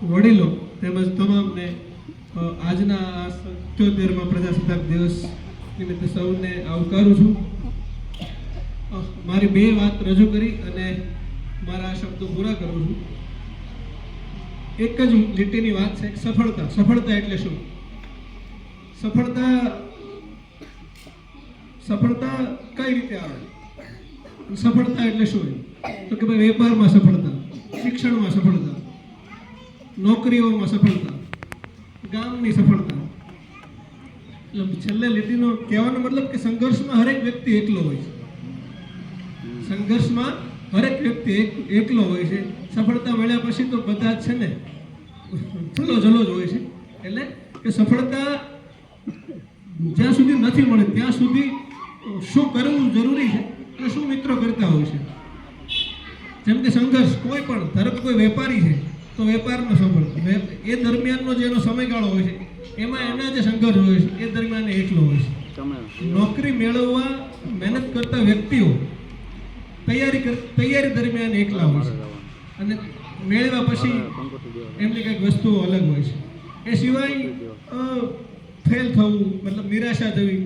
વડીલો તેમજ તમામને આજના આ 77મા પ્રજાસત્તાક દિવસ નિમિત્તે સૌને આવકારું છું. મારી બે વાત રજૂ કરી અને મારા શબ્દો પૂરા કરું છું. એક જ લીટીની વાત છે, સફળતા. સફળતા એટલે શું? સફળતા કઈ રીતે આવે? સફળતા એટલે શું? તો કે ભાઈ વેપારમાં સફળતા, શિક્ષણમાં સફળતા, નોકરીઓમાં સફળતા, ગામની સફળતા. એટલે છેલ્લે લીટીનો કહેવાનો મતલબ કે સંઘર્ષમાં હરેક વ્યક્તિ એકલો હોય છે. સંઘર્ષમાં હરેક વ્યક્તિ એકલો હોય છે. સફળતા મળ્યા પછી તો બધા જ છે ને ચલો જ હોય છે. એટલે કે સફળતા જ્યાં સુધી નથી મળે ત્યાં સુધી શું કરવું જરૂરી છે અને શું મિત્રો કરતા હોય છે. જેમ કે સંઘર્ષ, કોઈ પણ ધારો કે કોઈ વેપારી છે તો વેપારમાં સફળતા, એ દરમિયાનનો જે એનો સમયગાળો હોય છે એમાં એના જે સંઘર્ષ હોય છે એ દરમિયાન એકલો હોય છે. નોકરી મેળવવા મહેનત કરતા વ્યક્તિઓ તૈયારી દરમિયાન એકલા હોય છે અને મેળવ્યા પછી એમની કંઈક વસ્તુઓ અલગ હોય છે. એ સિવાય ફેલ થવું, મતલબ નિરાશા થવી.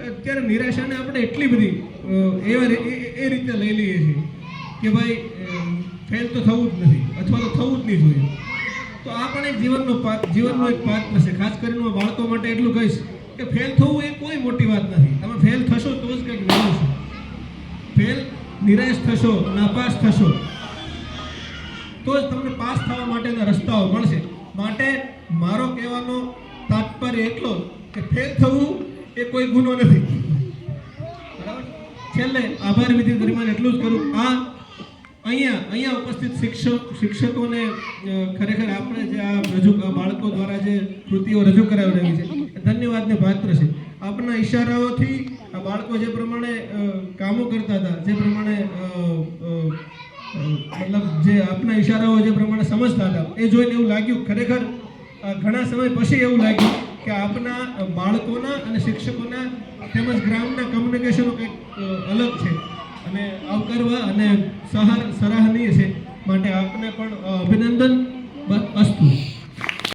અત્યારે નિરાશાને આપણે એટલી બધી એ રીતે લઈ લઈએ છીએ કે ભાઈ ફેલ તો થવું જ નથી અથવા તો થવું જ નહીં જોઈએ. તો આ પણ એક જીવનનો એક પાત્ર છે. ખાસ કરીને હું બાળકો માટે એટલું કહીશ કે ફેલ થવું એ કોઈ મોટી વાત નથી. તમે ફેલ થશો તો જ કંઈક મેળવશો. ફેલ નિરાશ થશો, નાપાસ થશો તો જ તમને પાસ થવા માટેના રસ્તાઓ મળશે. માટે મારો કહેવાનો તાત્પર્ય એટલો કે ફેલ થવું એ કોઈ ગુનો નથી. બરાબર? છેલ્લે આભાર વિધિ દરમિયાન એટલું જ કરું. અહીંયા ઉપસ્થિત શિક્ષકોને ખરેખર આપણે જે આ બાળકો દ્વારા જે કૃતિઓ રજૂ કરાવી રહી છે ધન્યવાદને પાત્ર છે. આપના ઈશારાઓથી આ બાળકો જે પ્રમાણે કામો કરતા હતા, જે પ્રમાણે મતલબ જે આપના ઈશારાઓ જે પ્રમાણે સમજતા હતા, એ જોઈને એવું લાગ્યું, ખરેખર ઘણા સમય પછી એવું લાગ્યું કે આપના બાળકોના અને શિક્ષકોના તેમજ ગ્રામના કમ્યુનિકેશનો કંઈક અલગ છે અને આવકારવા અને સરાહનીય છે. માટે આપને પણ અભિનંદન. અસ્તુ.